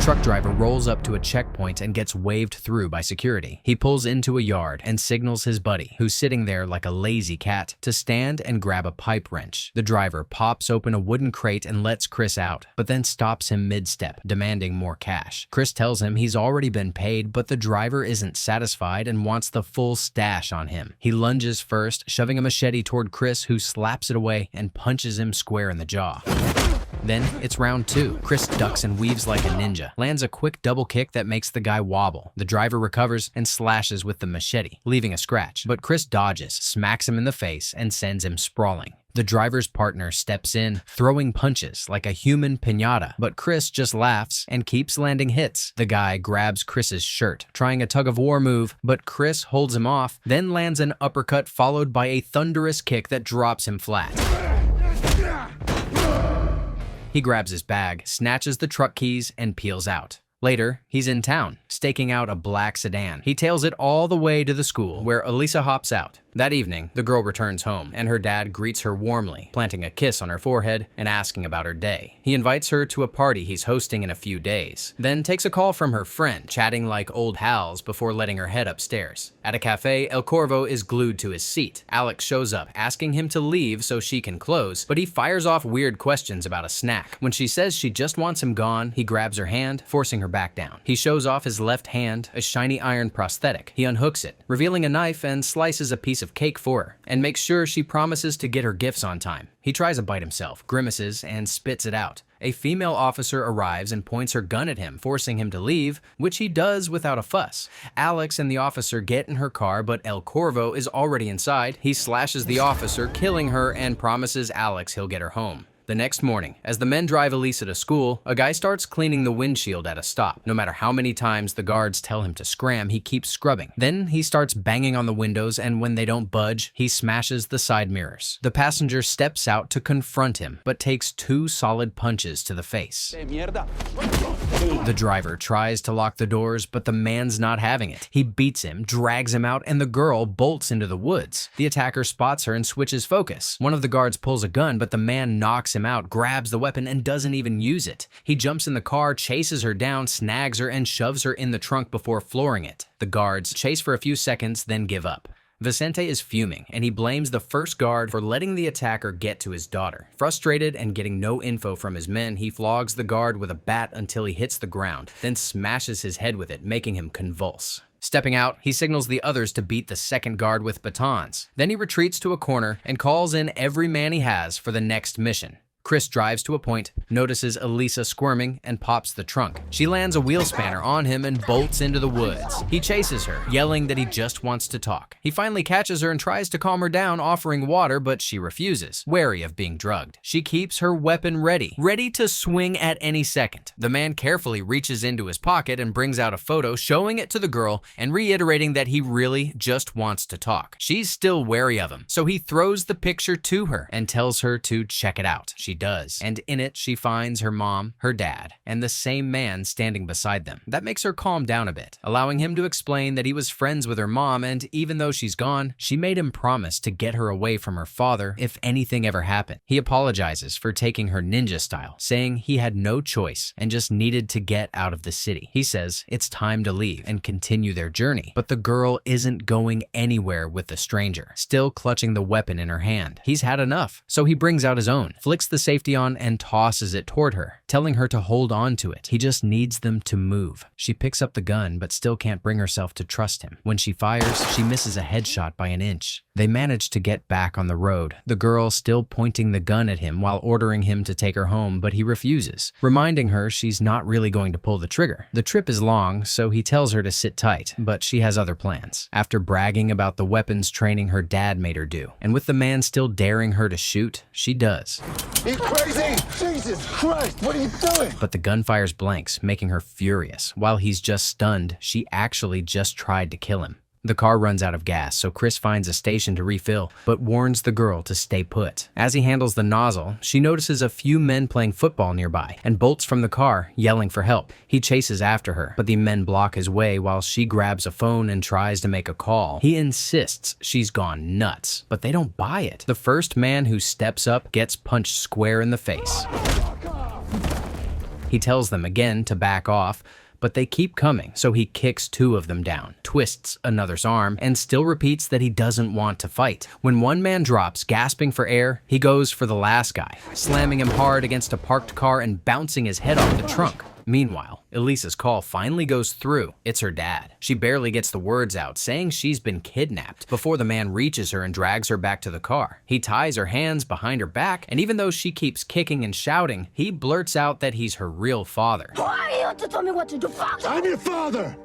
Truck driver rolls up to a checkpoint and gets waved through by security. He pulls into a yard and signals his buddy, who's sitting there like a lazy cat, to stand and grab a pipe wrench. The driver pops open a wooden crate and lets Kris out, but then stops him mid-step, demanding more cash. Kris tells him he's already been paid, but the driver isn't satisfied and wants the full stash on him. He lunges first, shoving a machete toward Kris, who slaps it away and punches him square in the jaw. Then it's round 2. Kris ducks and weaves like a ninja, lands a quick double kick that makes the guy wobble. The driver recovers and slashes with the machete, leaving a scratch. But Kris dodges, smacks him in the face, and sends him sprawling. The driver's partner steps in, throwing punches like a human piñata, but Kris just laughs and keeps landing hits. The guy grabs Kris's shirt, trying a tug-of-war move, but Kris holds him off, then lands an uppercut followed by a thunderous kick that drops him flat. He grabs his bag, snatches the truck keys, and peels out. Later, he's in town, staking out a black sedan. He tails it all the way to the school, where Elisa hops out. That evening, the girl returns home, and her dad greets her warmly, planting a kiss on her forehead and asking about her day. He invites her to a party he's hosting in a few days, then takes a call from her friend, chatting like old pals before letting her head upstairs. At a cafe, El Corvo is glued to his seat. Alex shows up, asking him to leave so she can close, but he fires off weird questions about a snack. When she says she just wants him gone, he grabs her hand, forcing her back down. He shows off his left hand, a shiny iron prosthetic. He unhooks it, revealing a knife, and slices a piece of cake for her, and makes sure she promises to get her gifts on time. He tries a bite himself, grimaces, and spits it out. A female officer arrives and points her gun at him, forcing him to leave, which he does without a fuss. Alex and the officer get in her car, but El Corvo is already inside. He slashes the officer, killing her, and promises Alex he'll get her home. The next morning, as the men drive Elisa to school, a guy starts cleaning the windshield at a stop. No matter how many times the guards tell him to scram, he keeps scrubbing. Then he starts banging on the windows, and when they don't budge, he smashes the side mirrors. The passenger steps out to confront him, but takes 2 solid punches to the face. The driver tries to lock the doors, but the man's not having it. He beats him, drags him out, and the girl bolts into the woods. The attacker spots her and switches focus. One of the guards pulls a gun, but the man knocks him out, grabs the weapon, and doesn't even use it. He jumps in the car, chases her down, snags her, and shoves her in the trunk before flooring it. The guards chase for a few seconds, then give up. Vicente is fuming, and he blames the first guard for letting the attacker get to his daughter. Frustrated and getting no info from his men, he flogs the guard with a bat until he hits the ground, then smashes his head with it, making him convulse. Stepping out, he signals the others to beat the second guard with batons. Then he retreats to a corner and calls in every man he has for the next mission. Kris drives to a point, notices Elisa squirming, and pops the trunk. She lands a wheel spanner on him and bolts into the woods. He chases her, yelling that he just wants to talk. He finally catches her and tries to calm her down, offering water, but she refuses, wary of being drugged. She keeps her weapon ready to swing at any second. The man carefully reaches into his pocket and brings out a photo, showing it to the girl and reiterating that he really just wants to talk. She's still wary of him, so he throws the picture to her and tells her to check it out. She does, and in it she finds her mom, her dad, and the same man standing beside them. That makes her calm down a bit, allowing him to explain that he was friends with her mom, and even though she's gone, she made him promise to get her away from her father if anything ever happened. He apologizes for taking her ninja style, saying he had no choice and just needed to get out of the city. He says it's time to leave and continue their journey, but the girl isn't going anywhere with the stranger, still clutching the weapon in her hand. He's had enough, so he brings out his own, flicks the safety on, and tosses it toward her, telling her to hold on to it. He just needs them to move. She picks up the gun, but still can't bring herself to trust him. When she fires, she misses a headshot by an inch. They manage to get back on the road, the girl still pointing the gun at him while ordering him to take her home, but he refuses, reminding her she's not really going to pull the trigger. The trip is long, so he tells her to sit tight, but she has other plans. After bragging about the weapons training her dad made her do, and with the man still daring her to shoot, she does. You crazy? Jesus Christ, what are you doing? But the gun fires blanks, making her furious. While he's just stunned, she actually just tried to kill him. The car runs out of gas, so Kris finds a station to refill, but warns the girl to stay put. As he handles the nozzle, she notices a few men playing football nearby and bolts from the car, yelling for help. He chases after her, but the men block his way while she grabs a phone and tries to make a call. He insists she's gone nuts, but they don't buy it. The first man who steps up gets punched square in the face. He tells them again to back off, but they keep coming, so he kicks 2 of them down, twists another's arm, and still repeats that he doesn't want to fight. When one man drops, gasping for air, he goes for the last guy, slamming him hard against a parked car and bouncing his head off the trunk. Meanwhile, Elisa's call finally goes through. It's her dad. She barely gets the words out, saying she's been kidnapped, before the man reaches her and drags her back to the car. He ties her hands behind her back, and even though she keeps kicking and shouting, he blurts out that he's her real father. Who are you to tell me what to do, father? I'm your father!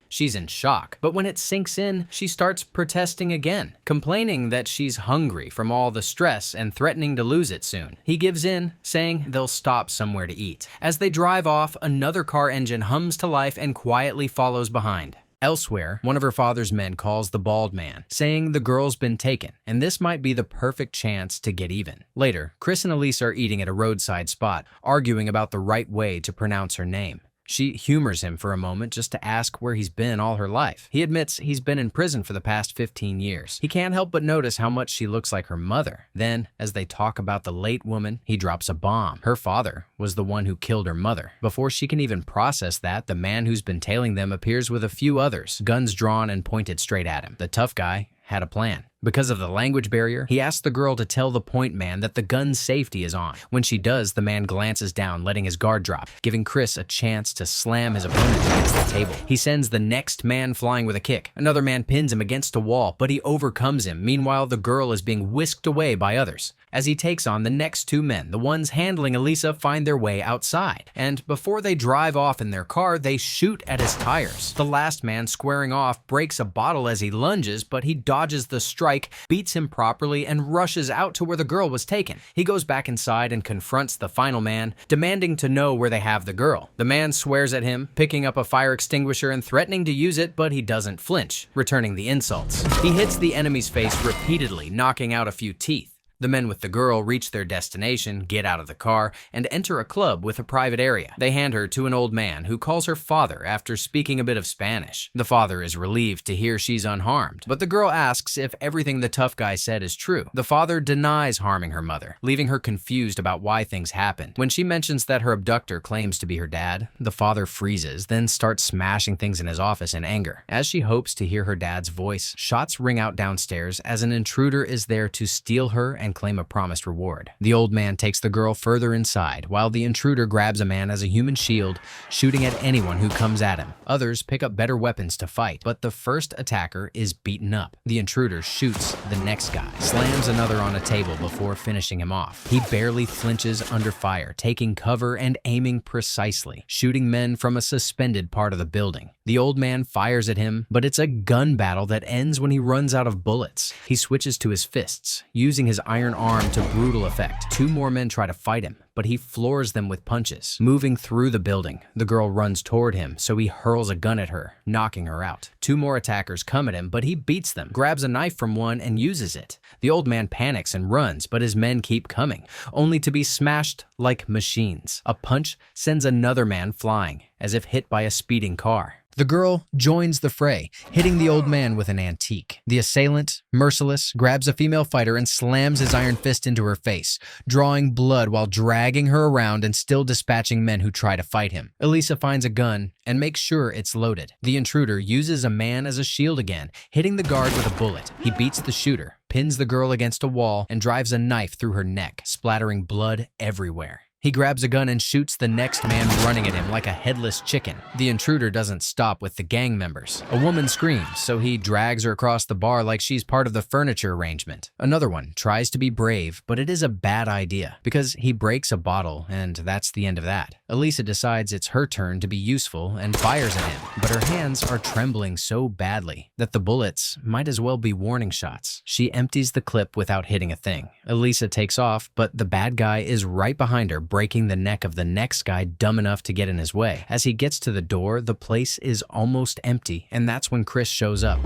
She's in shock, but when it sinks in, she starts protesting again, complaining that she's hungry from all the stress and threatening to lose it soon. He gives in, saying they'll stop somewhere to eat. As they drive off, another car engine hums to life and quietly follows behind. Elsewhere, one of her father's men calls the bald man, saying the girl's been taken, and this might be the perfect chance to get even. Later, Kris and Elisa are eating at a roadside spot, arguing about the right way to pronounce her name. She humors him for a moment just to ask where he's been all her life. He admits he's been in prison for the past 15 years. He can't help but notice how much she looks like her mother. Then, as they talk about the late woman, he drops a bomb. Her father was the one who killed her mother. Before she can even process that, the man who's been tailing them appears with a few others, guns drawn and pointed straight at him. The tough guy had a plan. Because of the language barrier, he asks the girl to tell the point man that the gun's safety is on. When she does, the man glances down, letting his guard drop, giving Kris a chance to slam his opponent against the table. He sends the next man flying with a kick. Another man pins him against a wall, but he overcomes him. Meanwhile, the girl is being whisked away by others. As he takes on the next 2 men, the ones handling Elisa find their way outside. And before they drive off in their car, they shoot at his tires. The last man, squaring off, breaks a bottle as he lunges, but he dodges the strike, beats him properly, and rushes out to where the girl was taken. He goes back inside and confronts the final man, demanding to know where they have the girl. The man swears at him, picking up a fire extinguisher and threatening to use it, but he doesn't flinch, returning the insults. He hits the enemy's face repeatedly, knocking out a few teeth. The men with the girl reach their destination, get out of the car, and enter a club with a private area. They hand her to an old man who calls her father after speaking a bit of Spanish. The father is relieved to hear she's unharmed, but the girl asks if everything the tough guy said is true. The father denies harming her mother, leaving her confused about why things happened. When she mentions that her abductor claims to be her dad, the father freezes, then starts smashing things in his office in anger. As she hopes to hear her dad's voice, shots ring out downstairs as an intruder is there to steal her and claim a promised reward. The old man takes the girl further inside, while the intruder grabs a man as a human shield, shooting at anyone who comes at him. Others pick up better weapons to fight, but the first attacker is beaten up. The intruder shoots the next guy, slams another on a table before finishing him off. He barely flinches under fire, taking cover and aiming precisely, shooting men from a suspended part of the building. The old man fires at him, but it's a gun battle that ends when he runs out of bullets. He switches to his fists, using his iron arm to brutal effect. 2 more men try to fight him, but he floors them with punches. Moving through the building, the girl runs toward him, so he hurls a gun at her, knocking her out. 2 more attackers come at him, but he beats them, grabs a knife from one, and uses it. The old man panics and runs, but his men keep coming, only to be smashed like machines. A punch sends another man flying, as if hit by a speeding car. The girl joins the fray, hitting the old man with an antique. The assailant, merciless, grabs a female fighter and slams his iron fist into her face, drawing blood while dragging her around and still dispatching men who try to fight him. Elisa finds a gun and makes sure it's loaded. The intruder uses a man as a shield again, hitting the guard with a bullet. He beats the shooter, pins the girl against a wall, and drives a knife through her neck, splattering blood everywhere. He grabs a gun and shoots the next man running at him like a headless chicken. The intruder doesn't stop with the gang members. A woman screams, so he drags her across the bar like she's part of the furniture arrangement. Another one tries to be brave, but it is a bad idea because he breaks a bottle and that's the end of that. Elisa decides it's her turn to be useful and fires at him, but her hands are trembling so badly that the bullets might as well be warning shots. She empties the clip without hitting a thing. Elisa takes off, but the bad guy is right behind her, breaking the neck of the next guy dumb enough to get in his way. As he gets to the door, the place is almost empty, and that's when Kris shows up.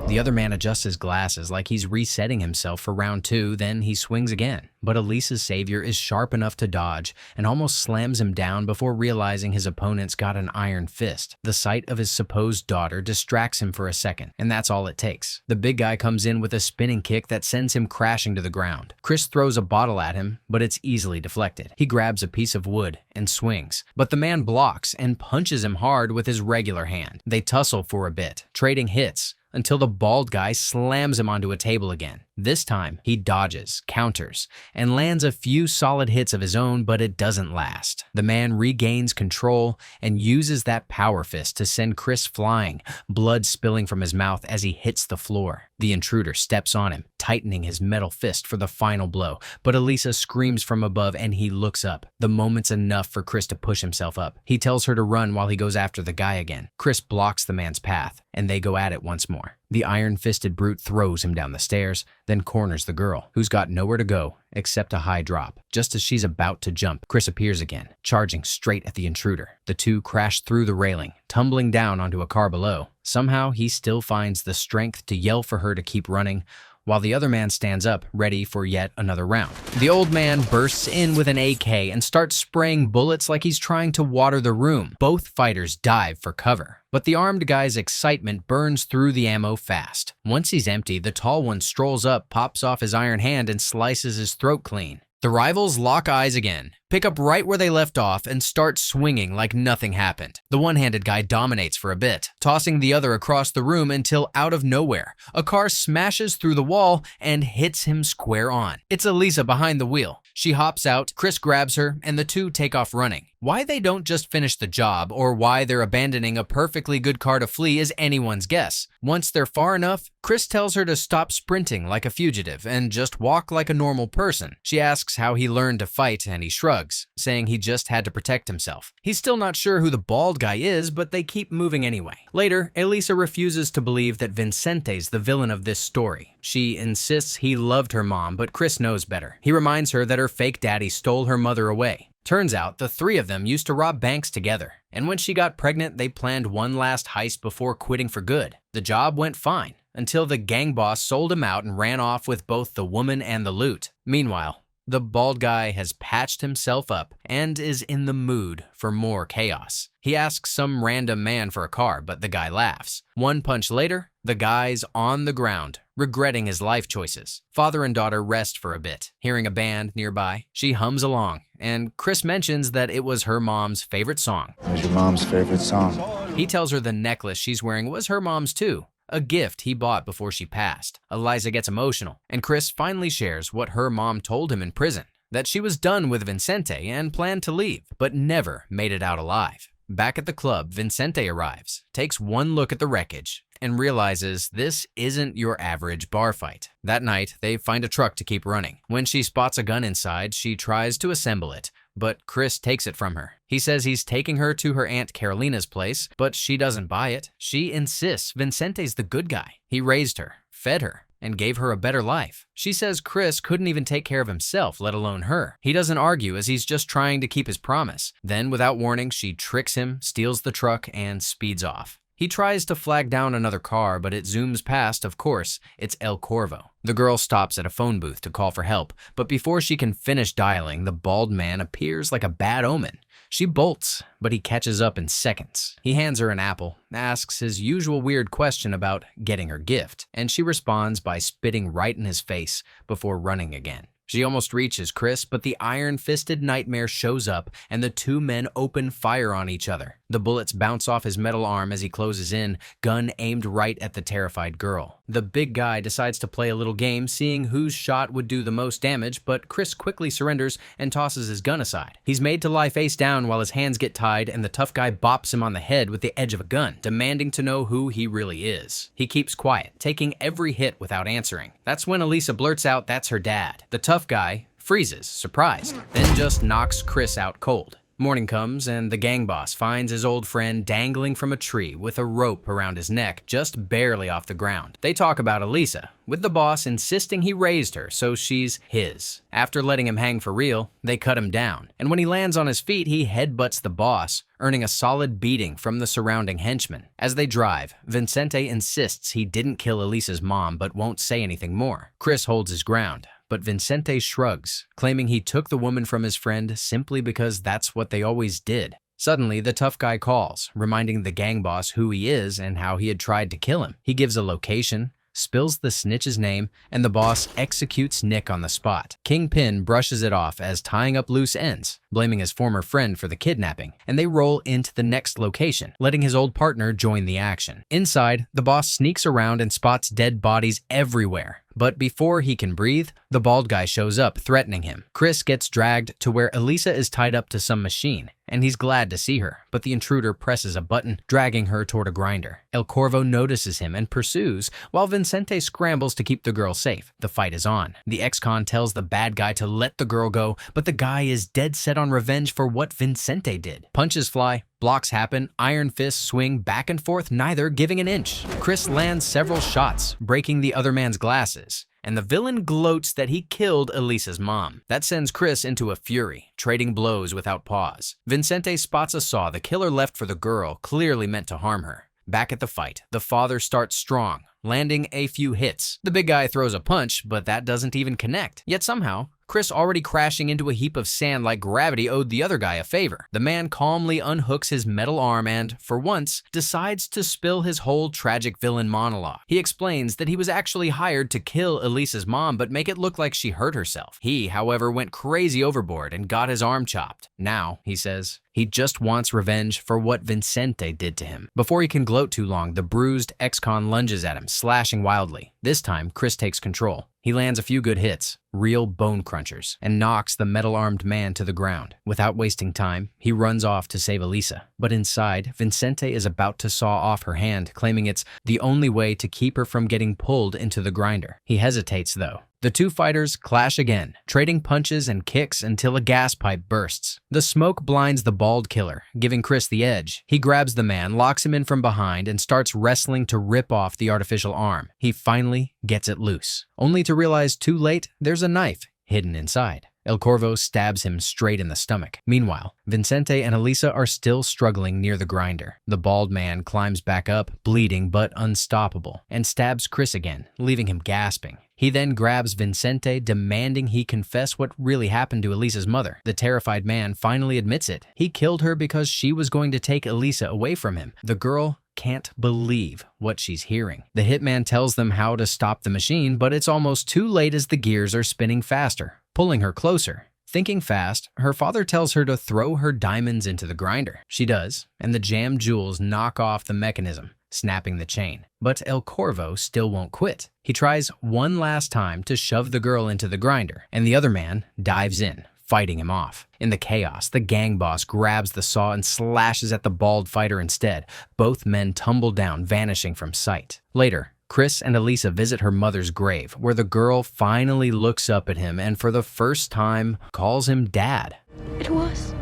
The other man adjusts his glasses like he's resetting himself for round 2, then he swings again. But Elisa's savior is sharp enough to dodge and almost slams him down before realizing his opponent's got an iron fist. The sight of his supposed daughter distracts him for a second, and that's all it takes. The big guy comes in with a spinning kick that sends him crashing to the ground. Kris throws a bottle at him, but it's easily deflected. He grabs a piece of wood and swings, but the man blocks and punches him hard with his regular hand. They tussle for a bit, trading hits, until the bald guy slams him onto a table again. This time, he dodges, counters, and lands a few solid hits of his own, but it doesn't last. The man regains control and uses that power fist to send Kris flying, blood spilling from his mouth as he hits the floor. The intruder steps on him, tightening his metal fist for the final blow, but Elisa screams from above and he looks up. The moment's enough for Kris to push himself up. He tells her to run while he goes after the guy again. Kris blocks the man's path, and they go at it once more. The iron-fisted brute throws him down the stairs, then corners the girl, who's got nowhere to go except a high drop. Just as she's about to jump, Kris appears again, charging straight at the intruder. The two crash through the railing, tumbling down onto a car below. Somehow, he still finds the strength to yell for her to keep running, while the other man stands up, ready for yet another round. The old man bursts in with an AK and starts spraying bullets like he's trying to water the room. Both fighters dive for cover, but the armed guy's excitement burns through the ammo fast. Once he's empty, the tall one strolls up, pops off his iron hand, and slices his throat clean. The rivals lock eyes again, pick up right where they left off, and start swinging like nothing happened. The one-handed guy dominates for a bit, tossing the other across the room until out of nowhere, a car smashes through the wall and hits him square on. It's Elisa behind the wheel. She hops out, Kris grabs her, and the two take off running. Why they don't just finish the job, or why they're abandoning a perfectly good car to flee, is anyone's guess. Once they're far enough, Kris tells her to stop sprinting like a fugitive and just walk like a normal person. She asks how he learned to fight, and he shrugs, saying he just had to protect himself. He's still not sure who the bald guy is, but they keep moving anyway. Later, Elisa refuses to believe that Vincente's the villain of this story. She insists he loved her mom, but Kris knows better. He reminds her that her fake daddy stole her mother away. Turns out the three of them used to rob banks together, and when she got pregnant, they planned one last heist before quitting for good. The job went fine, until the gang boss sold him out and ran off with both the woman and the loot. Meanwhile, the bald guy has patched himself up and is in the mood for more chaos. He asks some random man for a car, but the guy laughs. One punch later, the guy's on the ground, regretting his life choices. Father and daughter rest for a bit, hearing a band nearby. She hums along, and Kris mentions that it was her mom's favorite song. What was your mom's favorite song? He tells her the necklace she's wearing was her mom's too, a gift he bought before she passed. Eliza gets emotional, and Kris finally shares what her mom told him in prison, that she was done with Vincente and planned to leave, but never made it out alive. Back at the club, Vincente arrives, takes one look at the wreckage, and realizes this isn't your average bar fight. That night, they find a truck to keep running. When she spots a gun inside, she tries to assemble it, but Kris takes it from her. He says he's taking her to her Aunt Carolina's place, but she doesn't buy it. She insists Vincente's the good guy. He raised her, fed her, and gave her a better life. She says Kris couldn't even take care of himself, let alone her. He doesn't argue as he's just trying to keep his promise. Then, without warning, she tricks him, steals the truck, and speeds off. He tries to flag down another car, but it zooms past, of course, it's El Corvo. The girl stops at a phone booth to call for help, but before she can finish dialing, the bald man appears like a bad omen. She bolts, but he catches up in seconds. He hands her an apple, asks his usual weird question about getting her gift, and she responds by spitting right in his face before running again. She almost reaches Kris, but the iron-fisted nightmare shows up and the two men open fire on each other. The bullets bounce off his metal arm as he closes in, gun aimed right at the terrified girl. The big guy decides to play a little game, seeing whose shot would do the most damage, but Kris quickly surrenders and tosses his gun aside. He's made to lie face down while his hands get tied, and the tough guy bops him on the head with the edge of a gun, demanding to know who he really is. He keeps quiet, taking every hit without answering. That's when Elisa blurts out that's her dad. The tough guy freezes, surprised, then just knocks Kris out cold. Morning comes and the gang boss finds his old friend dangling from a tree with a rope around his neck, just barely off the ground. They talk about Elisa, with the boss insisting he raised her so she's his. After letting him hang for real, they cut him down, and when he lands on his feet, he headbutts the boss, earning a solid beating from the surrounding henchmen. As they drive, Vincente insists he didn't kill Elisa's mom but won't say anything more. Kris holds his ground, but Vincente shrugs, claiming he took the woman from his friend simply because that's what they always did. Suddenly, the tough guy calls, reminding the gang boss who he is and how he had tried to kill him. He gives a location, spills the snitch's name, and the boss executes Nick on the spot. Kingpin brushes it off as tying up loose ends, blaming his former friend for the kidnapping, and they roll into the next location, letting his old partner join the action. Inside, the boss sneaks around and spots dead bodies everywhere. But before he can breathe, the bald guy shows up, threatening him. Kris gets dragged to where Elisa is tied up to some machine, and he's glad to see her, but the intruder presses a button, dragging her toward a grinder. El Corvo notices him and pursues, while Vincente scrambles to keep the girl safe. The fight is on. The ex-con tells the bad guy to let the girl go, but the guy is dead set on revenge for what Vincente did. Punches fly, blocks happen, iron fists swing back and forth, neither giving an inch. Kris lands several shots, breaking the other man's glasses, and the villain gloats that he killed Elisa's mom. That sends Kris into a fury, trading blows without pause. Vincente spots a saw the killer left for the girl, clearly meant to harm her. Back at the fight, the father starts strong, landing a few hits. The big guy throws a punch, but that doesn't even connect. Yet somehow, Kris, already crashing into a heap of sand like gravity, owed the other guy a favor. The man calmly unhooks his metal arm and, for once, decides to spill his whole tragic villain monologue. He explains that he was actually hired to kill Elisa's mom but make it look like she hurt herself. He, however, went crazy overboard and got his arm chopped. Now, he says, he just wants revenge for what Vincente did to him. Before he can gloat too long, the bruised ex-con lunges at him, slashing wildly. This time, Kris takes control. He lands a few good hits, real bone crunchers, and knocks the metal-armed man to the ground. Without wasting time, he runs off to save Elisa. But inside, Vincente is about to saw off her hand, claiming it's the only way to keep her from getting pulled into the grinder. He hesitates, though. The two fighters clash again, trading punches and kicks until a gas pipe bursts. The smoke blinds the bald killer, giving Kris the edge. He grabs the man, locks him in from behind, and starts wrestling to rip off the artificial arm. He finally gets it loose, only to realize too late there's a knife hidden inside. El Corvo stabs him straight in the stomach. Meanwhile, Vincente and Elisa are still struggling near the grinder. The bald man climbs back up, bleeding but unstoppable, and stabs Kris again, leaving him gasping. He then grabs Vincente, demanding he confess what really happened to Elisa's mother. The terrified man finally admits it. He killed her because she was going to take Elisa away from him. The girl can't believe what she's hearing. The hitman tells them how to stop the machine, but it's almost too late as the gears are spinning faster, pulling her closer. Thinking fast, her father tells her to throw her diamonds into the grinder. She does, and the jammed jewels knock off the mechanism, snapping the chain. But El Corvo still won't quit. He tries one last time to shove the girl into the grinder, and the other man dives in, fighting him off. In the chaos, the gang boss grabs the saw and slashes at the bald fighter instead. Both men tumble down, vanishing from sight. Later, Kris and Elisa visit her mother's grave, where the girl finally looks up at him and for the first time calls him Dad. It was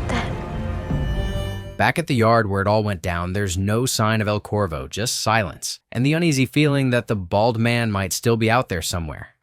Dad. Back at the yard where it all went down, there's no sign of El Corvo, just silence, and the uneasy feeling that the bald man might still be out there somewhere.